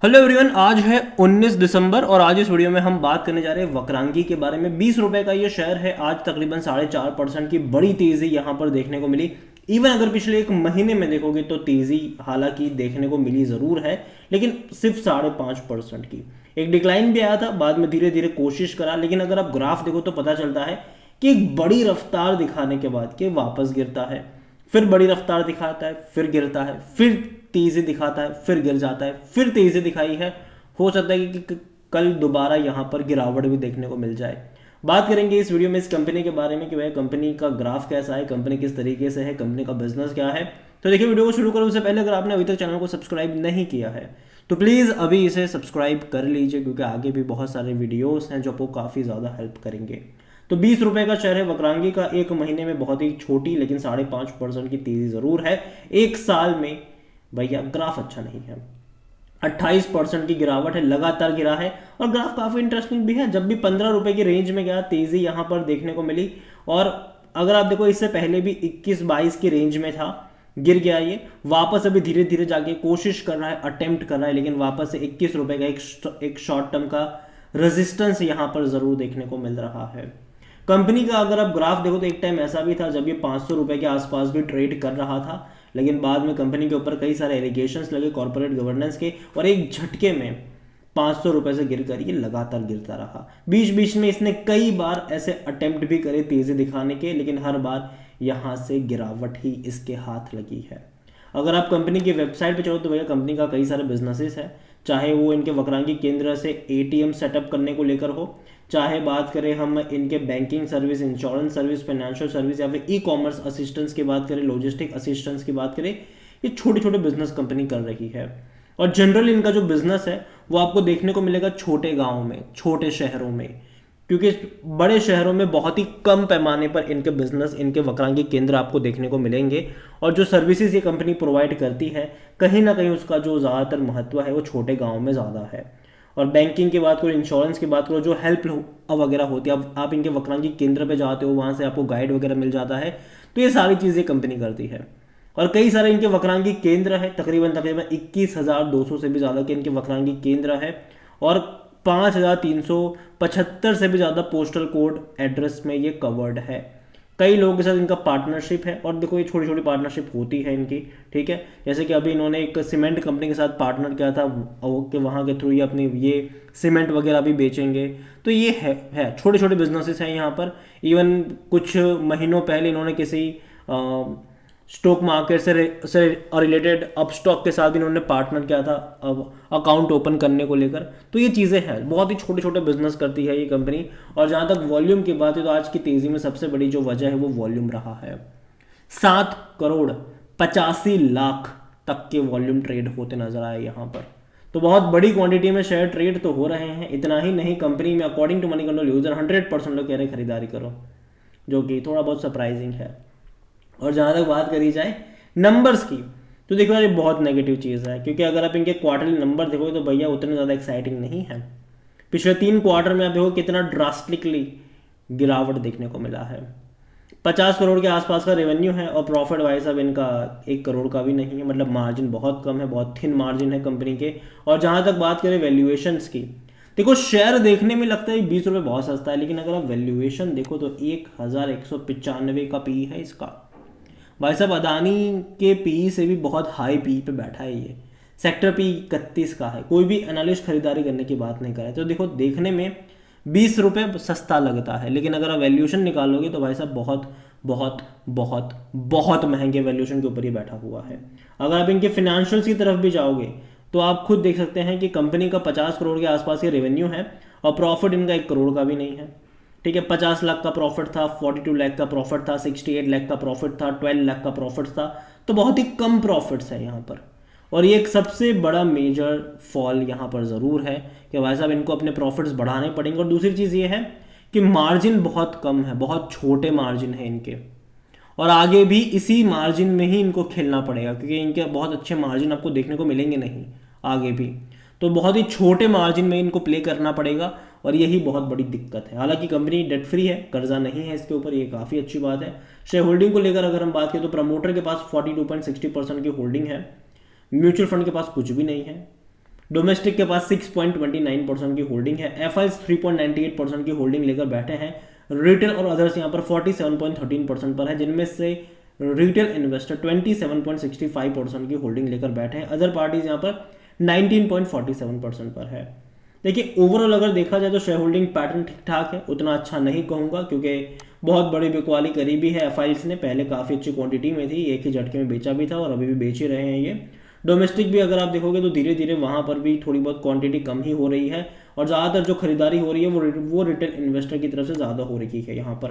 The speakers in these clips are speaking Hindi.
हेलो एवरीवन, आज है 19 दिसंबर और आज इस वीडियो में हम बात करने जा रहे हैं वक्रांगी के बारे में। 20 रुपए का ये शेयर है। आज तकरीबन 4.5% की बड़ी तेजी यहाँ पर देखने को मिली। इवन अगर पिछले एक महीने में देखोगे तो तेजी हालांकि देखने को मिली ज़रूर है, लेकिन सिर्फ 5.5% की। एक डिक्लाइन भी आया था, बाद में धीरे धीरे कोशिश करा, लेकिन अगर आप ग्राफ देखो तो पता चलता है कि एक बड़ी रफ्तार दिखाने के बाद कि वापस गिरता है, फिर बड़ी रफ्तार दिखाता है, फिर गिरता है, फिर तेजी दिखाता है, फिर गिर जाता है, फिर तेजी दिखाई है। हो सकता है कि कल दोबारा यहाँ पर गिरावट भी देखने को मिल जाए। बात करेंगे इस वीडियो में इस कंपनी के बारे में कि वह कंपनी का ग्राफ कैसा है, कंपनी किस तरीके से है, कंपनी का बिजनेस क्या है। तो देखिए, वीडियो को शुरू करो उससे पहले अगर आपने अभी तक चैनल को सब्सक्राइब नहीं किया है तो प्लीज़ अभी इसे सब्सक्राइब कर लीजिए, क्योंकि आगे भी बहुत सारे वीडियोस हैं जो आपको काफ़ी ज़्यादा हेल्प करेंगे। तो 20 रुपए का शेयर है वक्रांगी का। एक महीने में बहुत ही छोटी लेकिन 5.5% की तेजी जरूर है। एक साल में भैया ग्राफ अच्छा नहीं है। 28% की गिरावट है, लगातार गिरा है। और ग्राफ काफी इंटरेस्टिंग भी है। जब भी 15 रुपए की रेंज में गया, तेजी यहां पर देखने को मिली। और अगर आप देखो, इससे पहले भी 21-22 की रेंज में था, गिर गया ये। वापस अभी धीरे धीरे जाके कोशिश कर रहा है, अटेम्प्ट कर रहा है, लेकिन वापस से 21 रुपए का एक शॉर्ट टर्म का रेजिस्टेंस यहां पर जरूर देखने को मिल रहा है। कंपनी का अगर आप ग्राफ देखो तो एक टाइम ऐसा भी था जब ये 500 रुपए के आसपास भी ट्रेड कर रहा था, लेकिन बाद में कंपनी के ऊपर कई सारे एलिगेशंस लगे कॉर्पोरेट गवर्नेंस के, और एक झटके में 500 रुपए से गिरकर ये लगातार गिरता रहा। बीच बीच में इसने कई बार ऐसे अटेम्प्ट भी करे तेजी दिखाने के, लेकिन हर बार यहां से गिरावट ही इसके हाथ लगी है। अगर आप कंपनी की वेबसाइट पे चलो तो भैया कंपनी का कई सारे बिजनेसेस है, चाहे वो इनके वक्रांगी केंद्र से एटीएम सेटअप करने को लेकर हो, चाहे बात करें हम इनके banking service, insurance service, financial service, या फिर ई कॉमर्स असिस्टेंस की बात करें, लॉजिस्टिक असिस्टेंस की बात करें, ये छोटे छोटे बिजनेस कंपनी कर रही है। और जनरली इनका जो बिजनेस है वो आपको देखने को मिलेगा छोटे गाँव में, छोटे शहरों में, क्योंकि बड़े शहरों में बहुत ही कम पैमाने पर इनके बिजनेस, इनके वक्रांगी केंद्र आपको देखने को मिलेंगे। और जो सर्विसेज ये कंपनी प्रोवाइड करती है, कहीं ना कहीं उसका जो ज़्यादातर महत्व है वो छोटे गाँव में ज़्यादा है। और बैंकिंग की बात करो, इंश्योरेंस की बात करो, जो हेल्प वगैरह होती है, अब आप इनके वक्रांगी केंद्र पे जाते हो, वहाँ से आपको गाइड वगैरह मिल जाता है। तो ये सारी चीज़ें कंपनी करती है। और कई सारे इनके वक्रांगी केंद्र है, तकरीबन तकरीबन 21,200 से भी ज़्यादा के इनके वक्रांगी केंद्र है। और 5,375 से भी ज़्यादा पोस्टल कोड एड्रेस में ये कवर्ड है। कई लोगों के साथ इनका पार्टनरशिप है, और देखो ये छोटी छोटी पार्टनरशिप होती है इनकी, ठीक है। जैसे कि अभी इन्होंने एक सीमेंट कंपनी के साथ पार्टनर किया था कि वहाँ के थ्रू ये अपनी ये सीमेंट वगैरह भी बेचेंगे। तो ये है छोटे छोटे बिजनेसेस हैं यहाँ पर। इवन कुछ महीनों पहले इन्होंने किसी स्टॉक मार्केट से रिलेटेड अपस्टॉक के साथ भी इन्होंने पार्टनर किया था अब अकाउंट ओपन करने को लेकर। तो ये चीज़ें हैं, बहुत ही छोटे छोटे बिजनेस करती है ये कंपनी। और जहाँ तक वॉल्यूम की बात है तो आज की तेज़ी में सबसे बड़ी जो वजह है वो वॉल्यूम रहा है। 7,85,00,000 तक के वॉल्यूम ट्रेड होते नजर आए यहाँ पर। तो बहुत बड़ी क्वांटिटी में शेयर ट्रेड तो हो रहे हैं। इतना ही नहीं, कंपनी में according to Moneycontrol user 100% लोग कह रहे हैं खरीदारी करो, जो कि थोड़ा बहुत सरप्राइजिंग है। और जहाँ तक बात करी जाए नंबर्स की, तो देखो यार ये बहुत नेगेटिव चीज़ है, क्योंकि अगर आप इनके क्वार्टरली नंबर देखोगे तो भैया उतने ज़्यादा एक्साइटिंग नहीं है। पिछले 3 क्वार्टर में आप देखो कितना ड्रास्टिकली गिरावट देखने को मिला है। 50 करोड़ के आसपास का रेवेन्यू है, और प्रॉफिट वाइज अब इनका 1 करोड़ का भी नहीं है। मतलब मार्जिन बहुत कम है, बहुत थिन मार्जिन है कंपनी के। और जहाँ तक बात करें वैल्यूएशंस की, देखो शेयर देखने में लगता है 20 रुपये बहुत सस्ता है, लेकिन अगर आप वैल्यूएशन देखो तो 1,195 का पी है इसका। भाई साहब, अदानी के पी से भी बहुत हाई पी पे बैठा है ये। सेक्टर पी 31 का है। कोई भी एनालिस्ट खरीदारी करने की बात नहीं करे। तो देखो देखने में 20 रुपये सस्ता लगता है, लेकिन अगर आप वैल्यूएशन निकालोगे तो भाई साहब बहुत बहुत बहुत बहुत महंगे वैल्यूएशन के ऊपर ही बैठा हुआ है। अगर आप इनके फिनेंशियल्स की तरफ भी जाओगे तो आप खुद देख सकते हैं कि कंपनी का 50 करोड़ के आसपास ये रेवेन्यू है, और प्रॉफिट इनका 1 करोड़ का भी नहीं है, ठीक है। 50 लाख का प्रॉफिट था, 42 लाख का प्रॉफिट था, 68 लाख का प्रॉफिट था, 12 लाख का प्रॉफिट था। तो बहुत ही कम प्रॉफिट्स है यहाँ पर। और ये एक सबसे बड़ा मेजर फॉल यहाँ पर ज़रूर है कि भाई साहब इनको अपने प्रॉफिट्स बढ़ाने पड़ेंगे। और दूसरी चीज़ ये है कि मार्जिन बहुत कम है, बहुत छोटे मार्जिन है इनके, और आगे भी इसी मार्जिन में ही इनको खेलना पड़ेगा, क्योंकि इनके बहुत अच्छे मार्जिन आपको देखने को मिलेंगे नहीं आगे भी। तो बहुत ही छोटे मार्जिन में इनको प्ले करना पड़ेगा, और यही बहुत बड़ी दिक्कत है। हालांकि कंपनी डेट फ्री है, कर्जा नहीं है इसके ऊपर, ये काफ़ी अच्छी बात है। शेयर होल्डिंग को लेकर अगर हम बात करें तो प्रमोटर के पास 42.60% की होल्डिंग है, म्यूचुअल फंड के पास कुछ भी नहीं है, डोमेस्टिक के पास 6.29% की होल्डिंग है, एफआईज 3.98% की होल्डिंग लेकर बैठे हैं, रिटेल और अदर्स यहाँ पर 47.13% पर है, जिनमें से रिटेल इन्वेस्टर 27.65% की होल्डिंग लेकर बैठे हैं, अदर पार्टीज यहाँ पर 19.47% पर है। देखिए ओवरऑल अगर देखा जाए तो शेयर होल्डिंग पैटर्न ठीक ठाक है, उतना अच्छा नहीं कहूँगा क्योंकि बहुत बड़ी बिकवाली करी भी है एफआईज ने, पहले काफ़ी अच्छी क्वांटिटी में थी, एक ही झटके में बेचा भी था और अभी भी बेच ही रहे हैं ये। डोमेस्टिक भी अगर आप देखोगे तो धीरे धीरे वहाँ पर भी थोड़ी बहुत क्वांटिटी कम ही हो रही है और ज़्यादातर जो खरीदारी हो रही है वो रिटेल इन्वेस्टर की तरफ से ज़्यादा हो रही है यहाँ पर।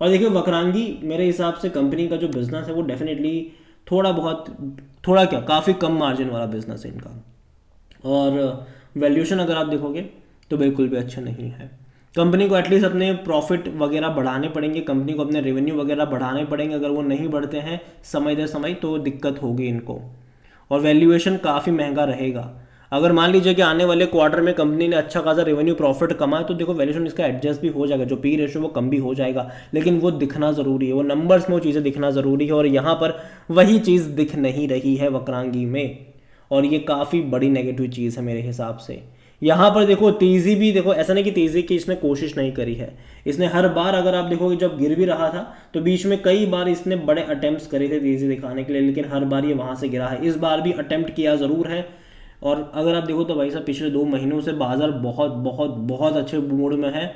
और देखिए वक्रांगी मेरे हिसाब से कंपनी का जो बिजनेस है वो डेफिनेटली थोड़ा क्या काफ़ी कम मार्जिन वाला बिजनेस है इनका, और वैल्यूएशन अगर आप देखोगे तो बिल्कुल भी अच्छा नहीं है। कंपनी को एटलीस्ट अपने प्रॉफिट वगैरह बढ़ाने पड़ेंगे, कंपनी को अपने रेवेन्यू वगैरह बढ़ाने पड़ेंगे, अगर वो नहीं बढ़ते हैं समय दर समय तो दिक्कत होगी इनको, और वैल्यूएशन काफ़ी महंगा रहेगा। अगर मान लीजिए कि आने वाले क्वार्टर में कंपनी ने अच्छा खासा रेवेन्यू प्रॉफिट कमाया तो देखो वैल्यूएशन इसका एडजस्ट भी हो जाएगा, जो पी रेशो वो कम भी हो जाएगा, लेकिन वो दिखना ज़रूरी है, वो नंबर्स में वो चीज़ें दिखना ज़रूरी है, और यहाँ पर वही चीज़ दिख नहीं रही है वक्रांगी में, और ये काफ़ी बड़ी नेगेटिव चीज़ है मेरे हिसाब से। यहाँ पर देखो तेज़ी भी देखो, ऐसा नहीं कि तेज़ी की इसने कोशिश नहीं करी है, इसने हर बार अगर आप देखोगे जब गिर भी रहा था तो बीच में कई बार इसने बड़े अटेम्प्ट्स करे थे तेज़ी दिखाने के लिए, लेकिन हर बार ये वहाँ से गिरा है। इस बार भी अटेम्प्ट किया ज़रूर है, और अगर आप देखो तो भाई साहब पिछले 2 महीनों से बाजार बहुत बहुत बहुत अच्छे मूड में है,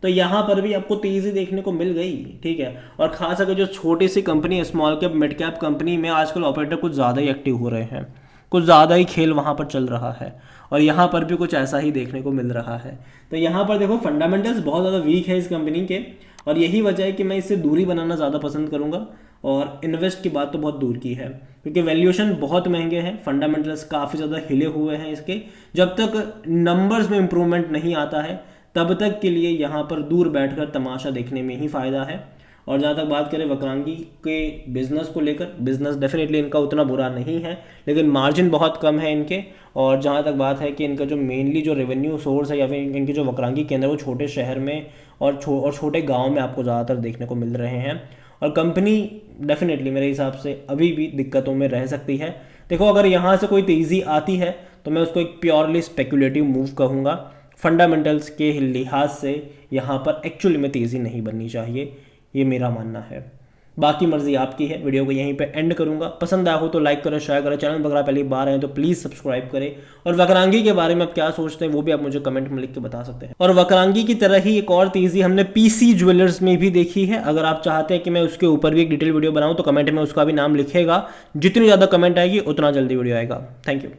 तो यहाँ पर भी आपको तेज़ी देखने को मिल गई, ठीक है। और खास अगर जो छोटी सी कंपनी है, small cap mid cap company में आजकल ऑपरेटर कुछ ज़्यादा ही एक्टिव हो रहे हैं, कुछ ज़्यादा ही खेल वहाँ पर चल रहा है, और यहाँ पर भी कुछ ऐसा ही देखने को मिल रहा है। तो यहाँ पर देखो फंडामेंटल्स बहुत ज़्यादा वीक है इस कंपनी के, और यही वजह है कि मैं इससे दूरी बनाना ज़्यादा पसंद करूँगा, और इन्वेस्ट की बात तो बहुत दूर की है, क्योंकि वैल्यूएशन बहुत महंगे हैं, फंडामेंटल्स काफ़ी ज़्यादा हिले हुए हैं इसके। जब तक नंबर्स में इंप्रूवमेंट नहीं आता है तब तक के लिए यहाँ पर दूर बैठकर तमाशा देखने में ही फ़ायदा है। और जहाँ तक बात करें वक्रांगी के बिज़नेस को लेकर, बिज़नेस डेफिनेटली इनका उतना बुरा नहीं है, लेकिन मार्जिन बहुत कम है इनके। और जहाँ तक बात है कि इनका जो मेनली जो रेवेन्यू सोर्स है या फिर इनके जो वक्रांगी केंद्र वो छोटे शहर में और छोटे गाँव में आपको ज़्यादातर देखने को मिल रहे हैं, और कंपनी डेफिनेटली मेरे हिसाब से अभी भी दिक्कतों में रह सकती है। देखो अगर यहाँ से कोई तेज़ी आती है तो मैं उसको एक प्योरली स्पेकुलेटिव मूव कहूँगा, फंडामेंटल्स के लिहाज से यहाँ पर एक्चुअली में तेज़ी नहीं बननी चाहिए, ये मेरा मानना है। बाकी मर्जी आपकी है। वीडियो को यहीं पे एंड करूंगा, पसंद आया हो तो लाइक करें, शेयर करें, चैनल वगैरह पहली बार आए तो प्लीज़ सब्सक्राइब करें, और वक्रांगी के बारे में आप क्या सोचते हैं वो भी आप मुझे कमेंट में लिख के बता सकते हैं। और वक्रांगी की तरह ही एक और तेज़ी हमने पीसी ज्वेलर्स में भी देखी है, अगर आप चाहते हैं कि मैं उसके ऊपर भी एक डिटेल वीडियो बनाऊँ तो कमेंट में उसका भी नाम लिखेगा, जितनी ज़्यादा कमेंट आएगी उतना जल्दी वीडियो आएगा। Thank you.